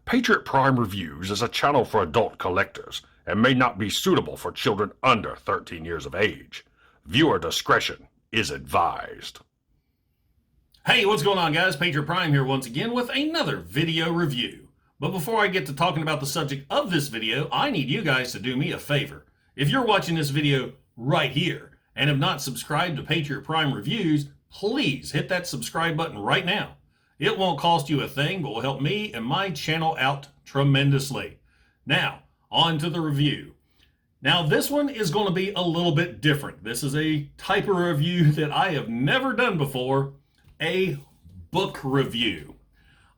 Patriot Prime Reviews is a channel for adult collectors and may not be suitable for children under 13 years of age. Viewer discretion is advised. Hey, what's going on, guys? Patriot Prime here once again with another video review. But before I get to talking about the subject of this video, I need you guys to do me a favor. If you're watching this video right here and have not subscribed to Patriot Prime Reviews, please hit that subscribe button right now. It won't cost you a thing, but will help me and my channel out tremendously. Now, on to the review. Now, this one is going to be a little bit different. This is a type of review that I have never done before, a book review.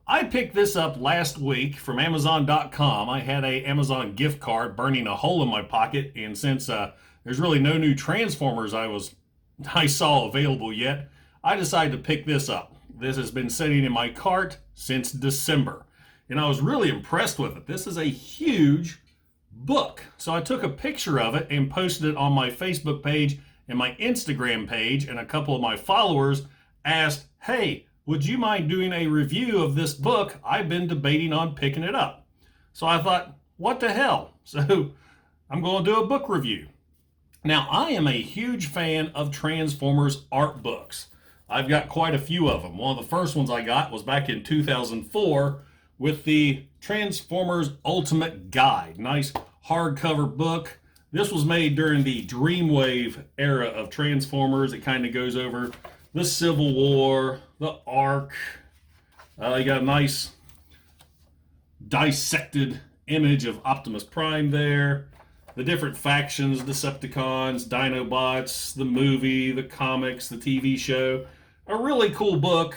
I picked this up last week from Amazon.com. I had a Amazon gift card burning a hole in my pocket, and since there's really no new Transformers I saw available yet, I decided to pick this up. This has been sitting in my cart since December, and I was really impressed with it. This is a huge book. So I took a picture of it and posted it on my Facebook page and my Instagram page, and a couple of my followers asked, hey, would you mind doing a review of this book? I've been debating on picking it up. So I thought, what the hell? So I'm going to do a book review. Now, I am a huge fan of Transformers art books. I've got quite a few of them. One of the first ones I got was back in 2004 with the Transformers Ultimate Guide. Nice hardcover book. This was made during the Dreamwave era of Transformers. It kind of goes over the Civil War, the Ark. You got a nice dissected image of Optimus Prime there. The different factions, Decepticons, Dinobots, the movie, the comics, the TV show. A really cool book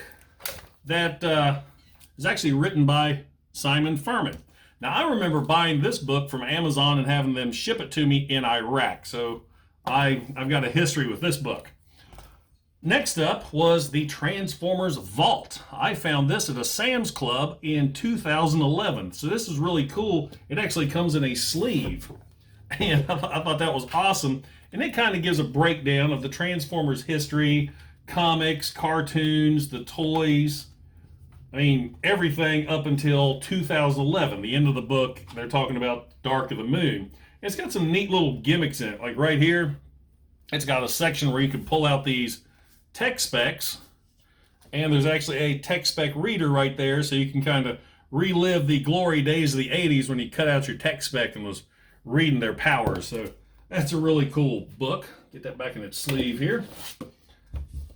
that is actually written by Simon Furman. Now, I remember buying this book from Amazon and having them ship it to me in Iraq. So I've got a history with this book. Next up was the Transformers Vault. I found this at a Sam's Club in 2011. So this is really cool. It actually comes in a sleeve. And I thought that was awesome. And it kind of gives a breakdown of the Transformers history, comics, cartoons, the toys. I mean, everything up until 2011. The end of the book, they're talking about Dark of the Moon. It's got some neat little gimmicks in it. Like right here, it's got a section where you can pull out these tech specs. And there's actually a tech spec reader right there, so you can kind of relive the glory days of the 80s when you cut out your tech spec and was reading their powers. So that's a really cool book. Get that back in its sleeve here.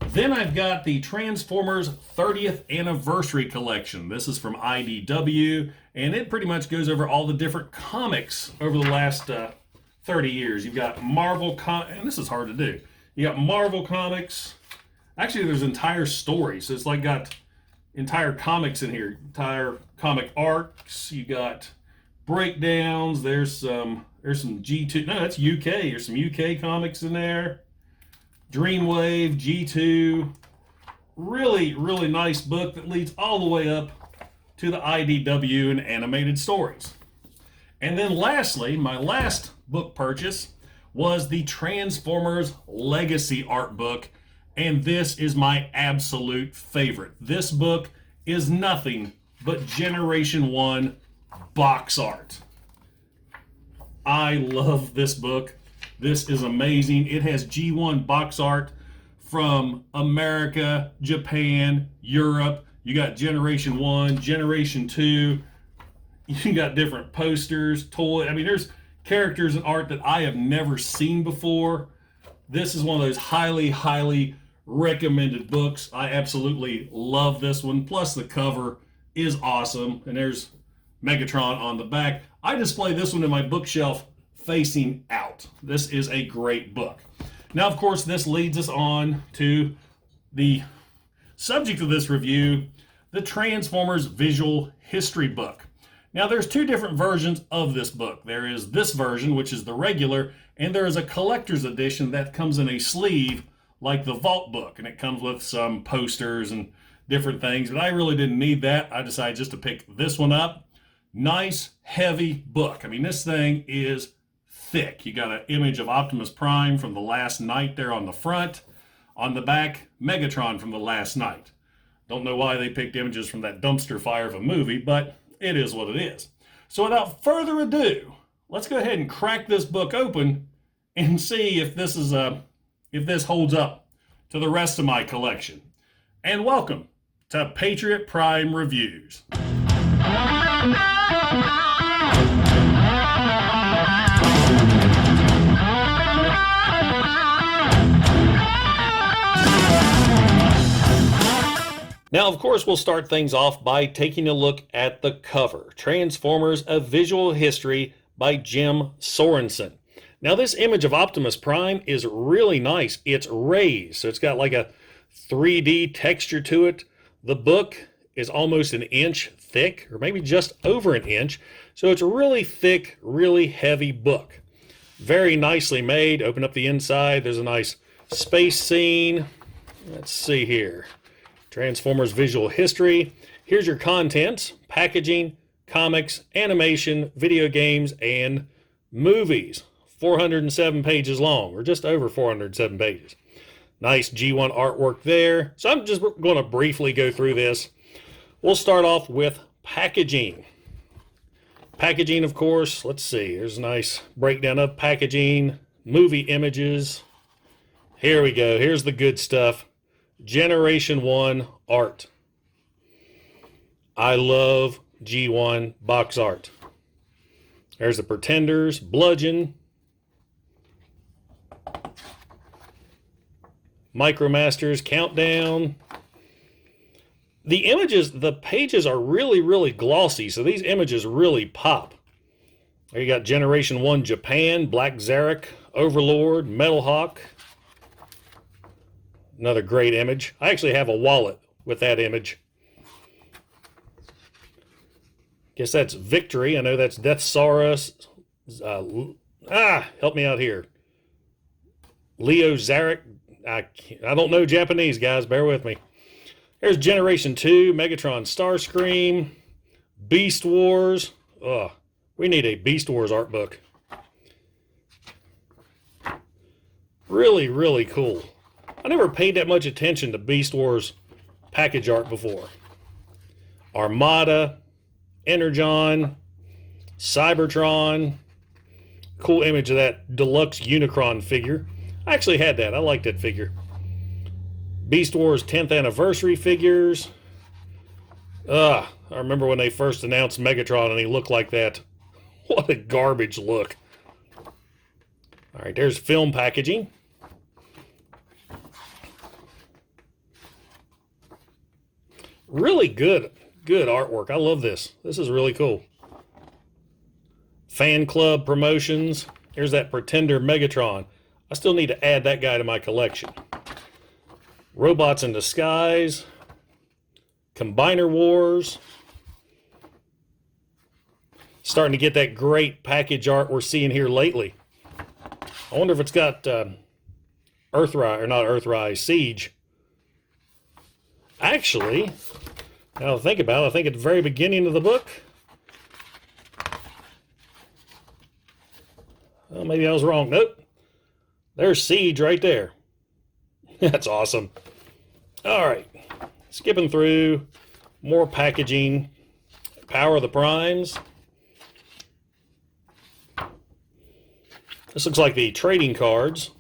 Then I've got the Transformers 30th Anniversary Collection. This is from IDW, and it pretty much goes over all the different comics over the last 30 years. You've got Marvel, and this is hard to do. You got Marvel comics. Actually, there's entire stories. So it's like got entire comics in here, entire comic arcs. You got breakdowns. There's some G2. No, that's UK. There's some UK comics in there. Dreamwave, G2. Really, really nice book that leads all the way up to the IDW and animated stories. And then lastly, my last book purchase was the Transformers Legacy Art Book. And this is my absolute favorite. This book is nothing but Generation 1 box art. I love this book. This is amazing. It has G1 box art from America, Japan, Europe. You got Generation 1, Generation 2. You got different posters, toys. I mean, there's characters and art that I have never seen before. This is one of those highly, highly recommended books. I absolutely love this one. Plus, the cover is awesome. And there's Megatron on the back. I display this one in my bookshelf facing out. This is a great book. Now, of course, this leads us on to the subject of this review, the Transformers Visual History Book. Now, there's two different versions of this book. There is this version, which is the regular, and there is a collector's edition that comes in a sleeve like the Vault book, and it comes with some posters and different things, but I really didn't need that. I decided just to pick this one up. Nice, heavy book. I mean, this thing is thick. You got an image of Optimus Prime from the last night there on the front. On the back, Megatron from the last night. Don't know why they picked images from that dumpster fire of a movie, but it is what it is. So without further ado, let's go ahead and crack this book open and see if this holds up to the rest of my collection. And welcome to Patriot Prime Reviews. Now, of course, we'll start things off by taking a look at the cover. Transformers: A Visual History by Jim Sorenson. Now, this image of Optimus Prime is really nice. It's raised, so it's got like a 3D texture to it. The book is almost an inch thick, or maybe just over an inch. So it's a really thick, really heavy book. Very nicely made. Open up the inside. There's a nice space scene. Let's see here. Transformers Visual History. Here's your contents: packaging, comics, animation, video games, and movies. 407 pages long, or just over 407 pages. Nice G1 artwork there. So I'm just going to briefly go through this. We'll start off with packaging. Packaging, of course, let's see. There's a nice breakdown of packaging, movie images. Here we go. Here's the good stuff. Generation 1 art. I love G1 box art. There's the Pretenders, Bludgeon, Micromasters, Countdown. The images, the pages are really, really glossy, so these images really pop. There you got Generation 1 Japan, Black Zarek, Overlord, Metal Hawk. Another great image. I actually have a wallet with that image. Guess that's Victory. I know that's Death Saurus. Help me out here. Leo Zarek. I don't know Japanese, guys. Bear with me. There's Generation 2, Megatron Starscream, Beast Wars. We need a Beast Wars art book. Really, really cool. I never paid that much attention to Beast Wars package art before. Armada, Energon, Cybertron. Cool image of that deluxe Unicron figure. I actually had that. I liked that figure. Beast Wars 10th anniversary figures. I remember when they first announced Megatron and he looked like that. What a garbage look. All right, there's film packaging. Really good artwork. I love this. This is really cool. Fan club promotions. Here's that Pretender Megatron. I still need to add that guy to my collection. Robots in Disguise. Combiner Wars. Starting to get that great package art we're seeing here lately. I wonder if it's got Siege. Actually, now to think about it, I think at the very beginning of the book, well, maybe I was wrong. Nope. There's Siege right there. That's awesome. All right. Skipping through. More packaging. Power of the Primes. This looks like the trading cards.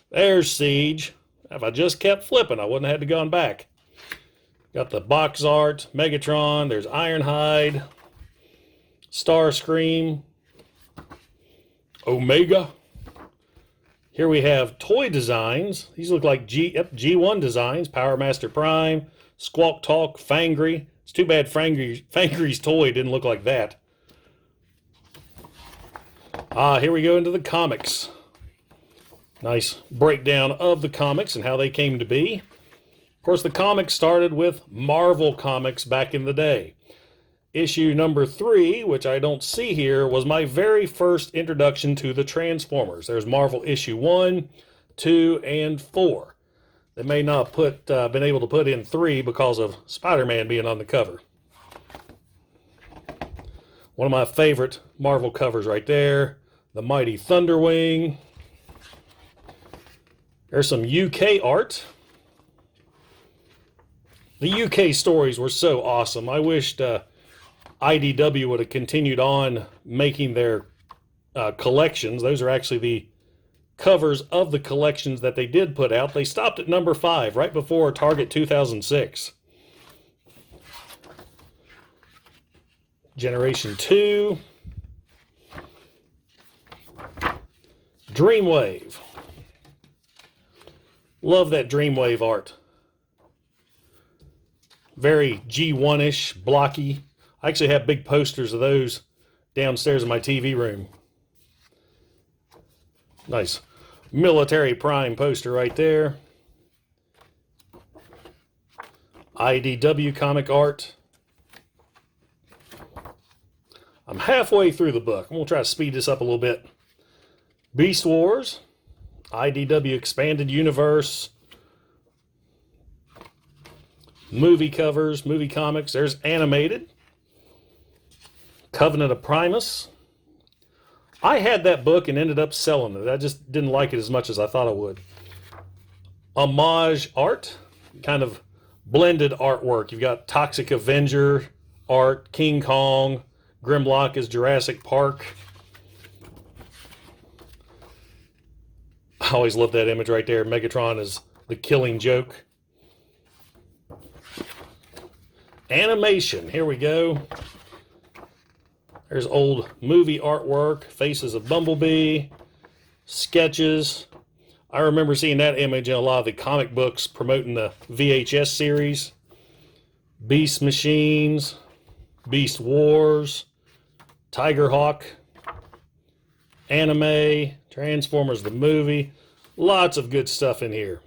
There's Siege. If I just kept flipping, I wouldn't have had to gone back. Got the box art, Megatron, there's Ironhide, Starscream, Omega. Here we have toy designs. These look like G1 designs. Power Master Prime, Squawk Talk, Fangry. It's too bad Fangry's toy didn't look like that. Here we go into the comics. Nice breakdown of the comics and how they came to be. Of course, the comics started with Marvel Comics back in the day. Issue number 3, which I don't see here, was my very first introduction to the Transformers. There's Marvel issue 1, 2, and 4. They may not have been able to put in 3 because of Spider-Man being on the cover. One of my favorite Marvel covers right there. The Mighty Thunderwing. There's some UK art. The UK stories were so awesome. I wished IDW would have continued on making their collections. Those are actually the covers of the collections that they did put out. They stopped at number 5, right before Target 2006. Generation 2. Dreamwave. Love that Dreamwave art. Very G1-ish, blocky. I actually have big posters of those downstairs in my TV room. Nice Military Prime poster right there. IDW comic art. I'm halfway through the book. I'm going to try to speed this up a little bit. Beast Wars. IDW Expanded Universe. Movie covers, movie comics. There's animated. Covenant of Primus. I had that book and ended up selling it. I just didn't like it as much as I thought I would. Homage art, kind of blended artwork. You've got Toxic Avenger art, King Kong, Grimlock is Jurassic Park. I always love that image right there. Megatron is the Killing Joke. Animation, here we go. There's old movie artwork, faces of Bumblebee, sketches. I remember seeing that image in a lot of the comic books promoting the VHS series. Beast Machines, Beast Wars, Tigerhawk, anime, Transformers the movie. Lots of good stuff in here.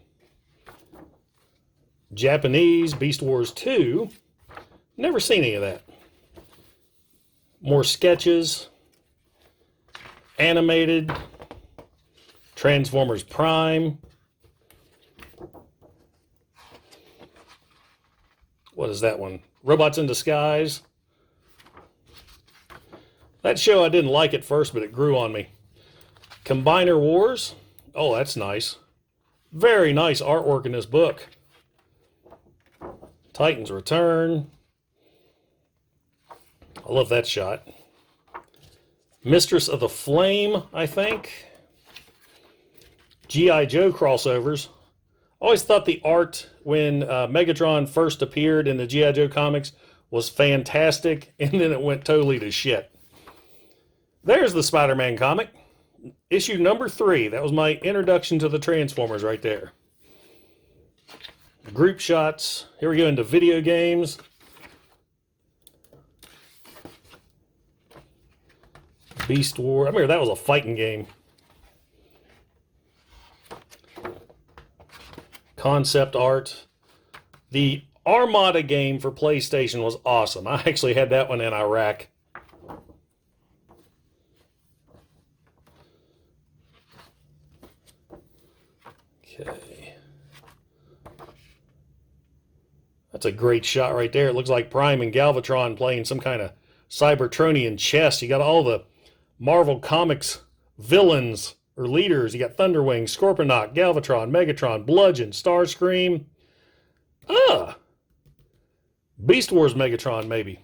Japanese, Beast Wars 2. Never seen any of that. More sketches, animated, Transformers Prime. What is that one? Robots in Disguise. That show I didn't like at first, but it grew on me. Combiner Wars. Oh, that's nice. Very nice artwork in this book. Titans Return. I love that shot. Mistress of the Flame, I think. G.I. Joe crossovers. Always thought the art when Megatron first appeared in the G.I. Joe comics was fantastic, and then it went totally to shit. There's the Spider-Man comic. Issue number 3. That was my introduction to the Transformers right there. Group shots. Here we go into video games. Beast War. I remember that was a fighting game. Concept art. The Armada game for PlayStation was awesome. I actually had that one in Iraq. Okay. That's a great shot right there. It looks like Prime and Galvatron playing some kind of Cybertronian chess. You got all the Marvel Comics villains or leaders. You got Thunderwing, Scorponok, Galvatron, Megatron, Bludgeon, Starscream. Beast Wars Megatron, maybe.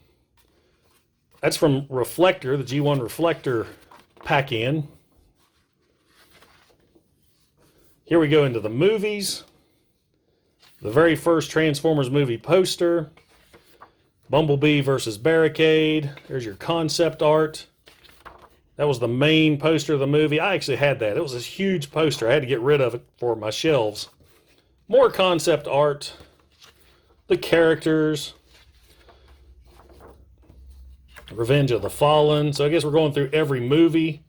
That's from Reflector, the G1 Reflector pack-in. Here we go into the movies. The very first Transformers movie poster. Bumblebee versus Barricade. There's your concept art. That was the main poster of the movie. I actually had that. It was this huge poster. I had to get rid of it for my shelves. More concept art. The characters. Revenge of the Fallen. So I guess we're going through every movie.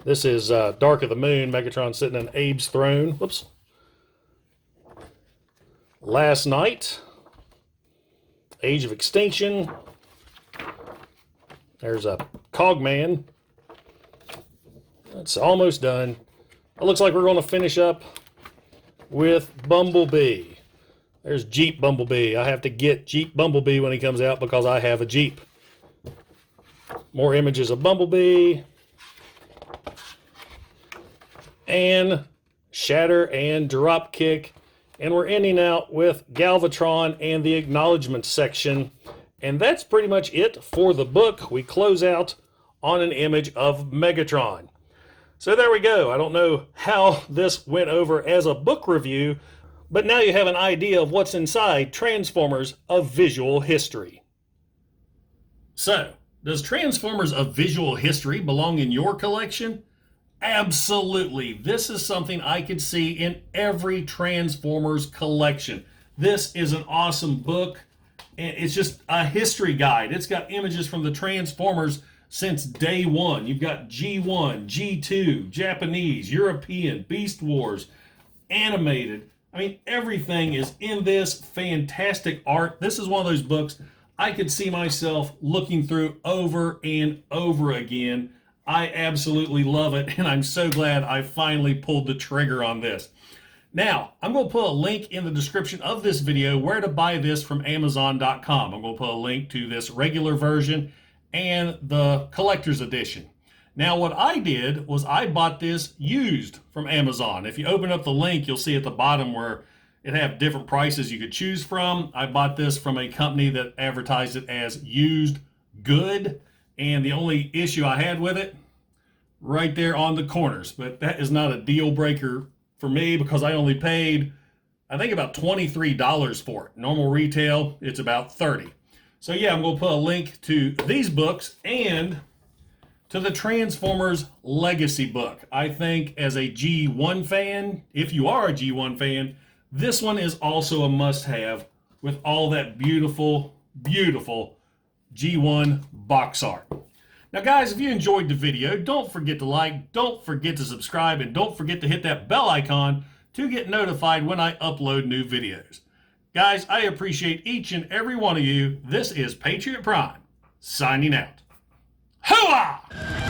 This is Dark of the Moon. Megatron sitting on Abe's throne. Whoops. Last Night. Age of Extinction. There's a Cogman. That's almost done. It looks like we're going to finish up with Bumblebee. There's Jeep Bumblebee. I have to get Jeep Bumblebee when he comes out because I have a Jeep. More images of Bumblebee. And Shatter and Dropkick. And we're ending out with Galvatron and the acknowledgement section. And that's pretty much it for the book. We close out on an image of Megatron. So there we go. I don't know how this went over as a book review, but now you have an idea of what's inside Transformers: A Visual History. So, does Transformers: A Visual History belong in your collection? Absolutely. This is something I could see in every Transformers collection. This is an awesome book, and it's just a history guide. It's got images from the Transformers since day one. You've got G1, G2, Japanese, European, Beast Wars, animated. I mean, everything is in this. Fantastic art. This is one of those books I could see myself looking through over and over again. I absolutely love it, and I'm so glad I finally pulled the trigger on this. Now, I'm going to put a link in the description of this video where to buy this from Amazon.com. I'm going to put a link to this regular version and the collector's edition. Now, what I did was I bought this used from Amazon. If you open up the link, you'll see at the bottom where it have different prices you could choose from. I bought this from a company that advertised it as used good, and the only issue I had with it, right there on the corners. But that is not a deal breaker for me because I only paid, I think, about $23 for it. Normal retail, it's about $30. So yeah, I'm going to put a link to these books and to the Transformers Legacy book. I think as a G1 fan, if you are a G1 fan, this one is also a must-have with all that beautiful, beautiful G1 box art. Now guys, if you enjoyed the video, don't forget to like, don't forget to subscribe, and don't forget to hit that bell icon to get notified when I upload new videos. Guys, I appreciate each and every one of you. This is Patriot Prime, signing out. Hooah!